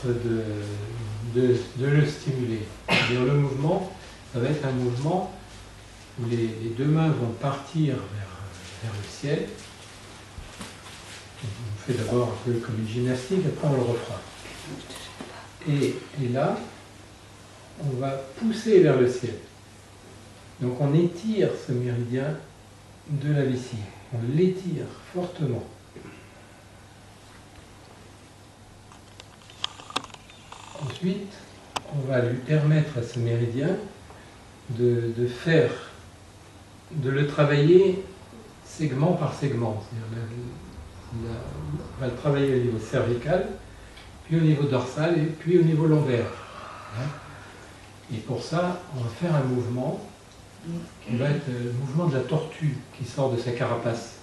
permettre de le stimuler. C'est-à-dire le mouvement, ça va être un mouvement où les deux mains vont partir vers le ciel. On fait d'abord un peu comme une gymnastique, après on le refera. Et là, on va pousser vers le ciel. Donc on étire ce méridien de la vessie. On l'étire fortement. Ensuite, on va lui permettre à ce méridien de le travailler segment par segment. On va le travailler au niveau cervical, puis au niveau dorsal et puis au niveau lombaire. Et pour ça, on va faire un mouvement qui va être le mouvement de la tortue qui sort de sa carapace.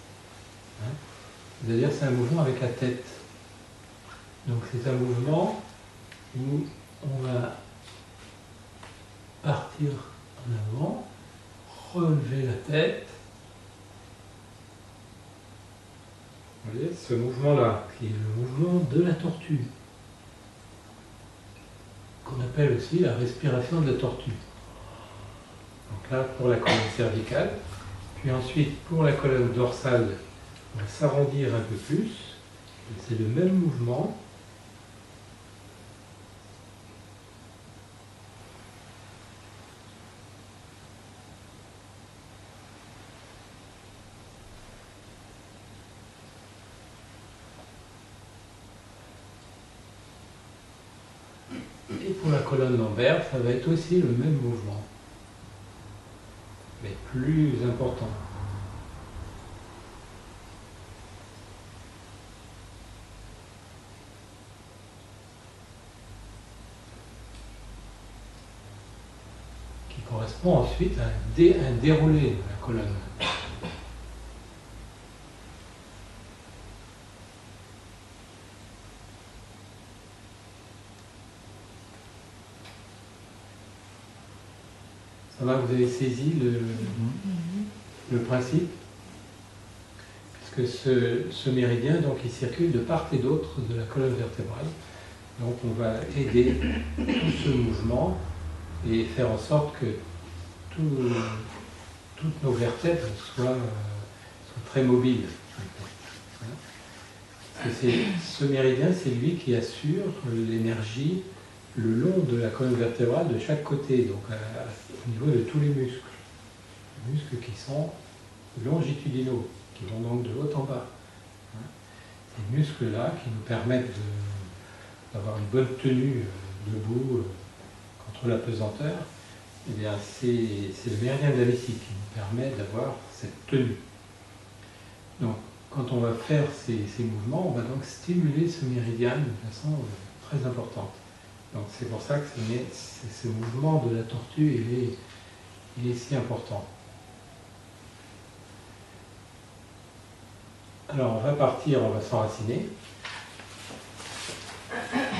C'est-à-dire c'est un mouvement avec la tête. Donc c'est un mouvement où on va partir en avant, relever la tête. Vous voyez, ce mouvement-là, qui est le mouvement de la tortue, qu'on appelle aussi la respiration de la tortue. Donc là, pour la colonne cervicale, puis ensuite, pour la colonne dorsale, on va s'arrondir un peu plus, et c'est le même mouvement. Et pour la colonne lombaire, ça va être aussi le même mouvement, mais plus important. Qui correspond ensuite à un déroulé de la colonne. Ça va, vous avez saisi le principe? Puisque ce méridien, donc, il circule de part et d'autre de la colonne vertébrale. Donc on va aider tout ce mouvement et faire en sorte que toutes nos vertèbres soient très mobiles. Ce méridien, c'est lui qui assure l'énergie le long de la colonne vertébrale de chaque côté, donc au niveau de tous les muscles. Les muscles qui sont longitudinaux, qui vont donc de haut en bas. Ces muscles-là qui nous permettent d'avoir une bonne tenue debout contre la pesanteur, eh bien c'est le méridien de la vessie qui nous permet d'avoir cette tenue. Donc quand on va faire ces mouvements, on va donc stimuler ce méridien de façon très importante. Donc c'est pour ça que ce mouvement de la tortue, il est si important. Alors on va partir, on va s'enraciner.